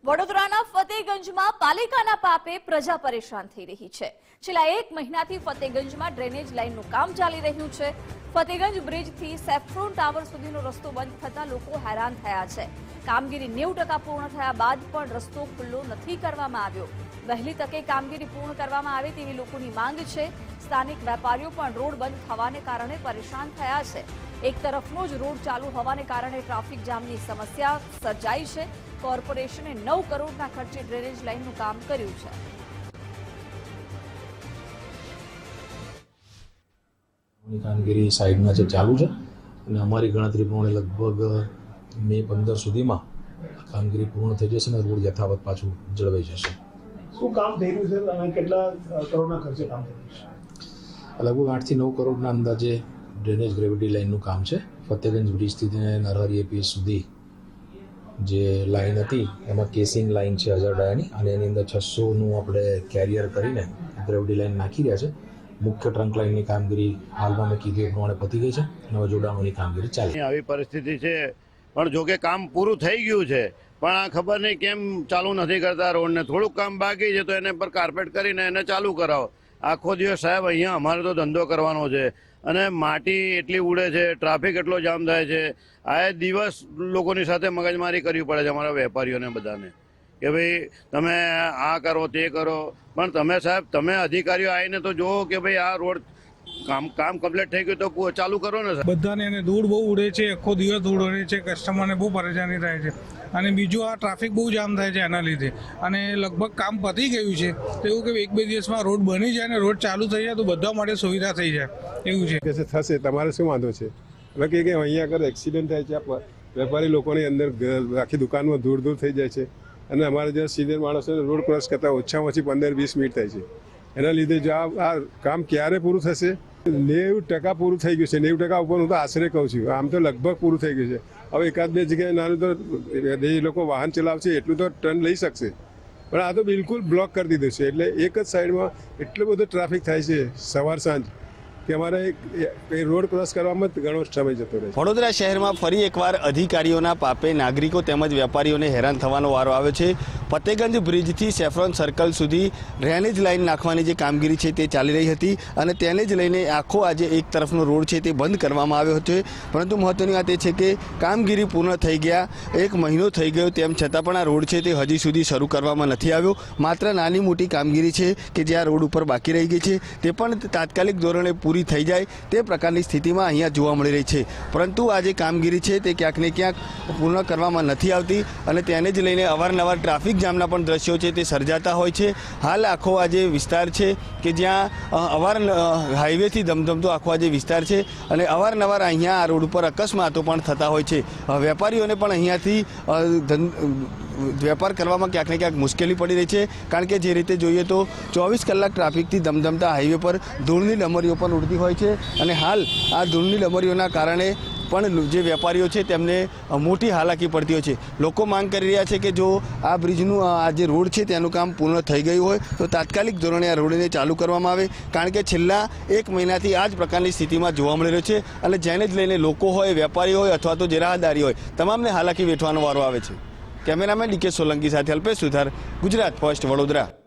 વડોદરાના ફતેગંજમાં પાલિકાના પાપે પ્રજા પરેશાન થઈ રહી છે। છેલ્લા 1 મહિનાથી ફતેગંજમાં ડ્રેનેજ લાઇનનું કામ ચાલી રહ્યું છે। ફતેગંજ બ્રિજથી સેફ્રોન ટાવર સુધીનો રસ્તો બંધ થતા લોકો હેરાન થયા છે। કામગીરી 90% પૂર્ણ થયા બાદ પણ રસ્તો ખુલ્લો નથી કરવામાં આવ્યો। વહેલી તકે કામગીરી પૂર્ણ કરવામાં આવે તેવી લોકોની માંગ છે। સ્થાનિક વેપારીઓ પણ રોડ બંધ થવાને કારણે પરેશાન થયા છે। એક તરફનો જ રોડ ચાલુ હોવાને કારણે ટ્રાફિક જામની સમસ્યા સર્જાઈ છે। કોર્પોરેશને 9 કરોડના ખર્ચે ડ્રેનેજ લાઇનનું કામ કર્યું છે। કામગીરી સાઈડમાં છે ચાલુ છે અને અમારી ગણતરી પ્રમાણે લગભગ મે 15 સુધીમાં કામગીરી પૂર્ણ થઈ જશે અને રોડ યથાવત પાછું જળવાઈ જશે। શું કામ થઈ રહ્યું છે અને કેટલા કરોડના ખર્ચે કામ થઈ રહ્યું છે? લગભગ 8 થી 9 કરોડના અંદાજે ડ્રેનેજ ગ્રેવિટી લાઇનનું કામ છે। ફતેગંજ બ્રિજથી નરહરી એપીએસ સુધી જે લાઇન હતી એમાં કેસિંગ લાઇન છે 1000 ડાયાની અને એની અંદર 600નું આપણે કેરિયર કરીને ગ્રેવિટી લાઇન નાખી રહ્યા છે। મુખ્ય ટ્રંક લાઇનની કામગીરી હાલમાં મેં કીધું એ પ્રમાણે પતી ગઈ છે। નવા જોડાણોની કામગીરી ચાલે છે। આવી પરિસ્થિતિ છે પણ જો કે કામ પૂરું થઈ ગયું છે પણ આ ખબર નહીં કેમ ચાલુ નથી કરતા રોડને। થોડુંક કામ બાકી છે તો એને પર કાર્પેટ કરીને એને ચાલુ કરાવો। આખો દિવસ સાહેબ અહીંયા અમારે તો ધંધો કરવાનો છે અને માટી એટલી ઉડે છે, ટ્રાફિક એટલો જામ થાય છે। આ દિવસ લોકોની સાથે મગજમારી કરવી પડે છે અમારા વેપારીઓને બધાને કે ભાઈ તમે આ કરો તે કરો, પણ તમે સાહેબ તમે અધિકારીઓ આવીને તો જુઓ કે ભાઈ આ રોડ કામ કમ્પ્લીટ થઈ ગયું તો ચાલુ કરો ને સાહેબ। બધાને એને ધૂળ બહુ ઉડે છે, આખો દિવસ ધૂળ ઉડે છે, કસ્ટમરને બહુ પરેશાની થાય છે અને બીજું આ ટ્રાફિક બહુ જામ થાય છે એના લીધે। અને લગભગ કામ પતી ગયું છે તો એવું કે 1-2 દિવસમાં રોડ બની જાય ને રોડ ચાલુ થઈ જાય તો બધા માટે સુવિધા થઈ જાય એવું છે। કે થશે તમારે શું વાંધો છે? એટલે કે અહીંયા આગળ એક્સિડન્ટ થાય છે, વેપારી લોકોની અંદર આખી દુકાનમાં ધૂળ થઈ જાય છે અને અમારા જે સિનિયર માણસો રોડ ક્રોસ કરતા ઓછામાં ઓછી 15-20 મિનિટ થાય છે। એના લીધે જો આ કામ ક્યારે પૂરું થશે? 90% પૂરું થઈ ગયું છે। 90% ઉપર હું તો આશરે કહું છું, આમ તો લગભગ પૂરું થઈ ગયું છે। હવે 1-2 જગ્યાએ નાનું તો એ લોકો વાહન ચલાવશે એટલું તો ટર્ન લઈ શકશે, પણ આ તો બિલકુલ બ્લોક કરી દીધું છે। એટલે એક જ સાઈડમાં એટલો બધો ટ્રાફિક થાય છે સવાર સાંજ કે અમારે રોડ ક્રોસ કરવામાં ઘણો સમય જતો રહે છે। વડોદરા શહેરમાં ફરી એકવાર અધિકારીઓના પાપે નાગરિકો તેમજ વેપારીઓને હેરાન થવાનો વારો આવ્યો છે। ફતેગંજ બ્રિજથી સેફ્રોન સર્કલ સુધી ડ્રેનેજ લાઇન નાખવાની જે કામગીરી છે તે ચાલી રહી હતી અને તેને જ લઈને આખો આજે એક તરફનો રોડ છે તે બંધ કરવામાં આવ્યો હતો। પરંતુ મહત્વની વાત એ છે કે કામગીરી પૂર્ણ થઈ ગયા 1 મહિનો થઈ ગયો તેમ છતાં પણ આ રોડ છે તે હજી સુધી શરૂ કરવામાં નથી આવ્યો। માત્ર નાની મોટી કામગીરી છે કે જે આ રોડ ઉપર બાકી રહી ગઈ છે તે પણ તાત્કાલિક ધોરણે પૂરી થઈ જાય તે પ્રકારની સ્થિતિમાં અહીંયા જોવા મળી રહી છે। પરંતુ આ જે કામગીરી છે તે ક્યાંક ને ક્યાંક પૂર્ણ કરવામાં નથી આવતી અને તેને જ લઈને અવારનવાર ટ્રાફિક જામના પણ દ્રશ્યો છે તે સર્જાતા હોય છે। હાલ આખો આ જે વિસ્તાર છે કે જ્યાં હાઈવેથી ધમધમતો આખો આ જે વિસ્તાર છે અને અવારનવાર અહીંયા આ રોડ ઉપર અકસ્માતો પણ થતા હોય છે। વેપારીઓને પણ અહીંયાથી વેપાર કરવામાં ક્યાંક ને ક્યાંક મુશ્કેલી પડી રહી છે, કારણ કે જે રીતે જોઈએ તો 24 કલાક ટ્રાફિકથી ધમધમતા હાઈવે પર ધૂળની ડમરીઓ પણ ઉડતી હોય છે અને હાલ આ ધૂળની ડમરીઓના કારણે પણ જે વેપારીઓ છે તેમને મોટી હાલાકી પડતી હોય છે। લોકો માંગ કરી રહ્યા છે કે જો આ બ્રિજનું આ જે રોડ છે તેનું કામ પૂર્ણ થઈ ગયું હોય તો તાત્કાલિક ધોરણે આ રોડને ચાલુ કરવામાં આવે, કારણ કે છેલ્લા 1 મહિનાથી આ જ પ્રકારની સ્થિતિમાં જોવા મળી રહ્યો છે અને જેને જ લઈને લોકો હોય, વેપારી હોય અથવા તો જે રાહદારી હોય તમામને હાલાકી વેઠવાનો વારો આવે છે। કેમેરામેન ડીકે સોલંકી સાથે અલ્પેશ સુથાર, ગુજરાત ફર્સ્ટ, વડોદરા।